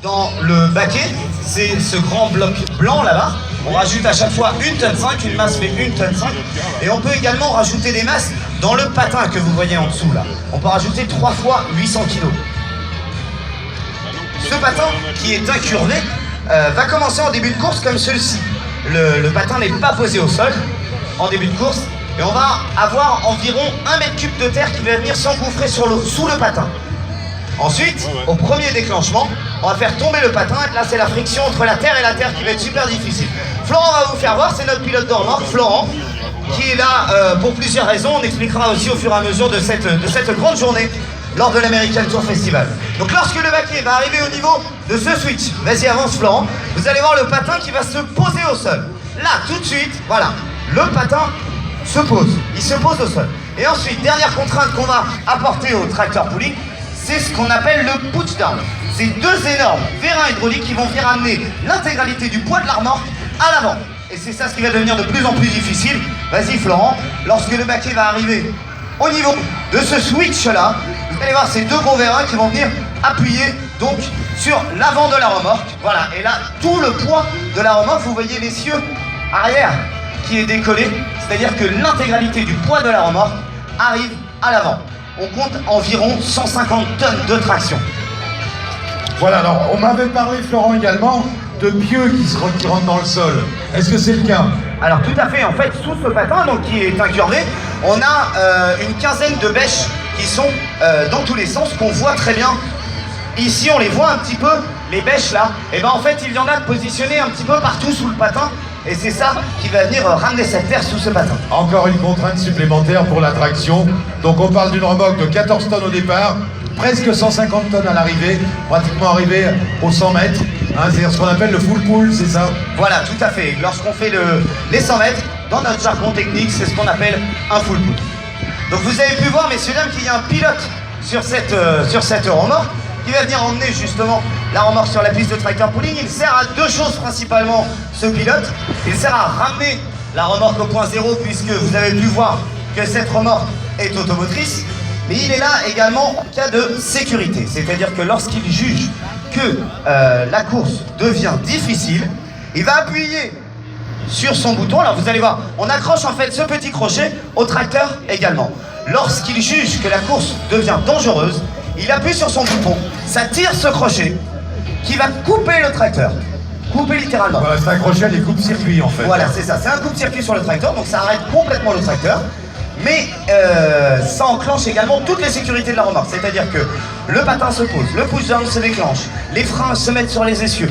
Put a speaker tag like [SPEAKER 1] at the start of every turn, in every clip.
[SPEAKER 1] Dans le baquet, c'est ce grand bloc blanc là-bas. On rajoute à chaque fois 1,5 tonne, une masse fait 1,5 tonne. Et on peut également rajouter des masses dans le patin que vous voyez en dessous là. On peut rajouter 3 fois 800 kg. Ce patin qui est incurvé va commencer en début de course comme celui-ci. Le patin n'est pas posé au sol en début de course. Et on va avoir environ 1 mètre cube de terre qui va venir s'engouffrer sous le patin. Ensuite, au premier déclenchement, on va faire tomber le patin, et là c'est la friction entre la terre et la terre qui va être super difficile. Florent va vous faire voir, c'est notre pilote de remorque, Florent, qui est là pour plusieurs raisons. On expliquera aussi au fur et à mesure de cette grande journée lors de l'American Tour Festival. Donc lorsque le baquet va arriver au niveau de ce switch, vas-y avance Florent, vous allez voir le patin qui va se poser au sol. Là, tout de suite, voilà, le patin se pose, il se pose au sol. Et ensuite, dernière contrainte qu'on va apporter au tracteur pulling, c'est ce qu'on appelle le pushdown. C'est 2 énormes vérins hydrauliques qui vont venir amener l'intégralité du poids de la remorque à l'avant. Et c'est ça ce qui va devenir de plus en plus difficile. Vas-y Florent, lorsque le baquet va arriver au niveau de ce switch là, vous allez voir ces 2 gros vérins qui vont venir appuyer donc sur l'avant de la remorque. Voilà, et là tout le poids de la remorque, vous voyez l'essieu arrière qui est décollé, c'est-à-dire que l'intégralité du poids de la remorque arrive à l'avant. On compte environ 150 tonnes de traction.
[SPEAKER 2] Voilà, alors on m'avait parlé, Florent, également de pieux qui rentrent dans le sol. Est-ce que c'est le cas?
[SPEAKER 1] Alors tout à fait, en fait, sous ce patin, donc qui est incurvé, on a une quinzaine de bêches qui sont dans tous les sens, qu'on voit très bien. Ici, on les voit un petit peu, les bêches là. Et ben en fait, il y en a de positionnées un petit peu partout sous le patin. Et c'est ça qui va venir ramener cette terre sous ce patin.
[SPEAKER 2] Encore une contrainte supplémentaire pour la traction. Donc on parle d'une remorque de 14 tonnes au départ, presque 150 tonnes à l'arrivée, pratiquement arrivé aux 100 mètres. Hein, c'est ce qu'on appelle le full pull, c'est ça?
[SPEAKER 1] Voilà, tout à fait. Lorsqu'on fait les 100 mètres, dans notre jargon technique, c'est ce qu'on appelle un full pull. Donc vous avez pu voir, messieurs, dames, qu'il y a un pilote sur cette remorque qui va venir emmener justement la remorque sur la piste de tracteur pulling. Il sert à 2 choses principalement, ce pilote. Il sert à ramener la remorque au point zéro, puisque vous avez pu voir que cette remorque est automotrice. Mais il est là également en cas de sécurité. C'est-à-dire que lorsqu'il juge que la course devient difficile, il va appuyer sur son bouton. Alors vous allez voir, on accroche en fait ce petit crochet au tracteur également. Lorsqu'il juge que la course devient dangereuse, il appuie sur son bouton, ça tire ce crochet qui va couper le tracteur. Couper littéralement.
[SPEAKER 2] Voilà, c'est un crochet des coupes-circuits en fait.
[SPEAKER 1] Voilà, c'est ça, c'est un coupe-circuit sur le tracteur, donc ça arrête complètement le tracteur. Mais ça enclenche également toutes les sécurités de la remorque. C'est-à-dire que le patin se pose, le push-down se déclenche, les freins se mettent sur les essieux.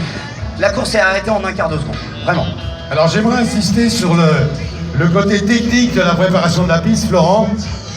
[SPEAKER 1] La course est arrêtée en un quart de seconde, vraiment.
[SPEAKER 2] Alors j'aimerais insister sur le côté technique de la préparation de la piste, Florent.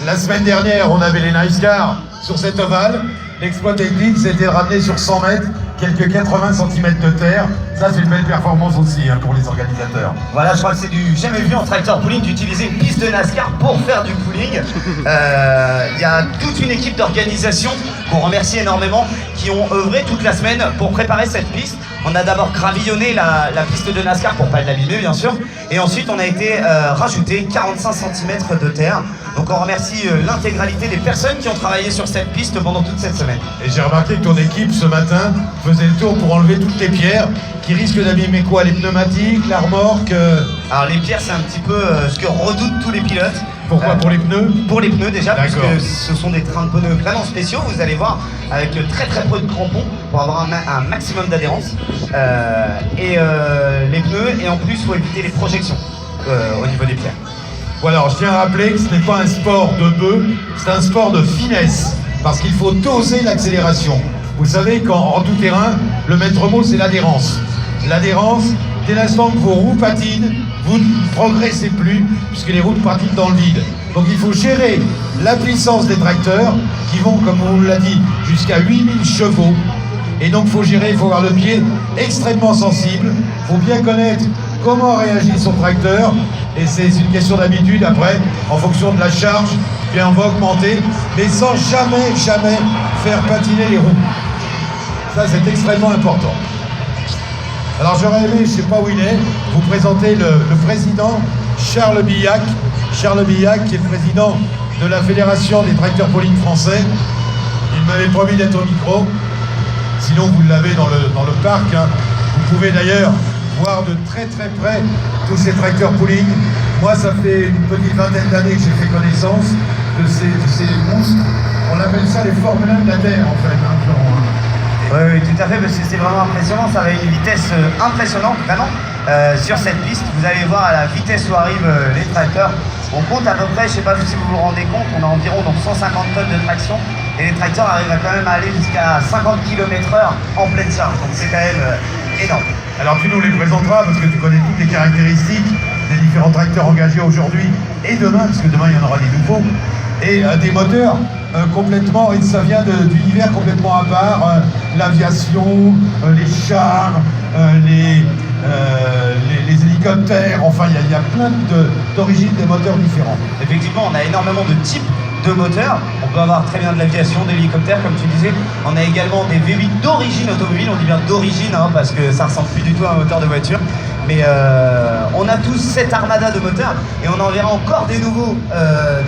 [SPEAKER 2] La semaine dernière, on avait les nice cars sur cet ovale. L'exploit technique, c'était de ramener sur 100 mètres quelques 80 cm de terre. Ça, c'est une belle performance aussi hein, pour les organisateurs.
[SPEAKER 1] Voilà, je crois que c'est du jamais vu en tracteur pulling d'utiliser une piste de NASCAR pour faire du pulling. Il y a toute une équipe d'organisation qu'on remercie énormément qui ont œuvré toute la semaine pour préparer cette piste. On a d'abord gravillonné la piste de NASCAR pour pas l'abîmer bien sûr. Et ensuite on a été rajouté 45 cm de terre. Donc on remercie l'intégralité des personnes qui ont travaillé sur cette piste pendant toute cette semaine.
[SPEAKER 2] Et j'ai remarqué que ton équipe ce matin faisait le tour pour enlever toutes les pierres qui risquent d'abîmer quoi? Les pneumatiques, la remorque
[SPEAKER 1] Alors les pierres c'est un petit peu ce que redoutent tous les pilotes.
[SPEAKER 2] Pourquoi? Pour les pneus?
[SPEAKER 1] Pour les pneus déjà, parce que ce sont des trains de pneus vraiment spéciaux, vous allez voir, avec très peu de crampons pour avoir un maximum d'adhérence. Les pneus, et en plus il faut éviter les projections au niveau des pierres.
[SPEAKER 2] Voilà, alors je tiens à rappeler que ce n'est pas un sport de bœuf, c'est un sport de finesse, parce qu'il faut doser l'accélération. Vous savez qu'en tout terrain, le maître mot c'est l'adhérence. L'adhérence, dès l'instant que vos roues patinent, vous ne progressez plus, puisque les roues patinent dans le vide. Donc il faut gérer la puissance des tracteurs, qui vont, comme on l'a dit, jusqu'à 8000 chevaux. Et donc il faut gérer, il faut avoir le pied extrêmement sensible, il faut bien connaître comment réagit son tracteur, et c'est une question d'habitude après, en fonction de la charge, bien on va augmenter, mais sans jamais faire patiner les roues. Ça c'est extrêmement important. Alors j'aurais aimé, je ne sais pas où il est, vous présenter le président Charles Billac. Charles Billac qui est le président de la Fédération des tracteurs pulling français. Il m'avait promis d'être au micro. Sinon, vous l'avez dans le parc. Hein. Vous pouvez d'ailleurs voir de très très près tous ces tracteurs pooling. Moi, ça fait une petite vingtaine d'années que j'ai fait connaissance de ces monstres. On appelle ça les Formule 1 de la Terre, en fait, hein, Florent, hein.
[SPEAKER 1] Oui, tout à fait, parce que c'est vraiment impressionnant. Ça va à une vitesse impressionnante, vraiment. Sur cette piste, vous allez voir à la vitesse où arrivent les tracteurs. On compte à peu près, je ne sais pas si vous vous rendez compte, on a environ donc 150 tonnes de traction. Et les tracteurs arrivent quand même à aller jusqu'à 50 km/h en pleine charge. Donc c'est quand même énorme.
[SPEAKER 2] Alors tu nous les présenteras parce que tu connais toutes les caractéristiques des différents tracteurs engagés aujourd'hui et demain, parce que demain il y en aura des nouveaux, et des moteurs complètement, et ça vient d'univers complètement à part, l'aviation, les chars, les hélicoptères, enfin il y a plein d'origines des moteurs différents.
[SPEAKER 1] Effectivement, on a énormément de types de moteurs. On peut avoir très bien de l'aviation, de l'hélicoptère, comme tu disais. On a également des V8 d'origine automobile. On dit bien d'origine, hein, parce que ça ressemble plus du tout à un moteur de voiture. Mais on a tous cette armada de moteurs et on en verra encore des nouveaux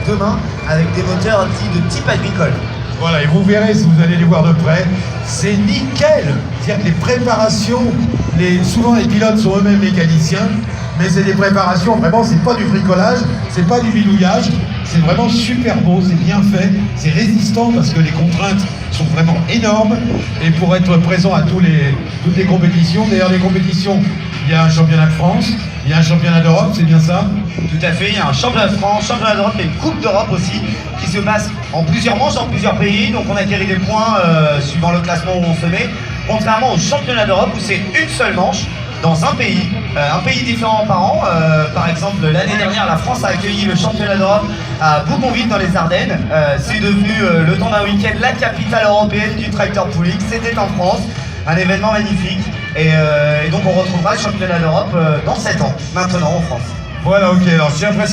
[SPEAKER 1] demain avec des moteurs dits de type agricole.
[SPEAKER 2] Voilà, et vous verrez si vous allez les voir de près, c'est nickel. C'est-à-dire que les préparations, souvent les pilotes sont eux-mêmes mécaniciens, mais c'est des préparations, vraiment, c'est pas du bricolage, c'est pas du bidouillage, c'est vraiment super beau, c'est bien fait, c'est résistant parce que les contraintes sont vraiment énormes, et pour être présent à toutes les compétitions, d'ailleurs les compétitions, il y a un championnat de France, il y a un championnat d'Europe, c'est bien ça?
[SPEAKER 1] Tout à fait, il y a un championnat de France, championnat d'Europe et une coupe d'Europe aussi, qui se passe en plusieurs manches, dans plusieurs pays, donc on acquérit des points suivant le classement où on se met, contrairement au championnat d'Europe où c'est une seule manche, dans un pays différent par an. Par exemple, l'année dernière, la France a accueilli le championnat d'Europe à Bougonville dans les Ardennes. C'est devenu, le temps d'un week-end, la capitale européenne du tracteur pooling. C'était en France, un événement magnifique. Et donc on retrouvera le championnat d'Europe dans 7 ans, maintenant en France.
[SPEAKER 2] Voilà, ok, alors je tiens à préciser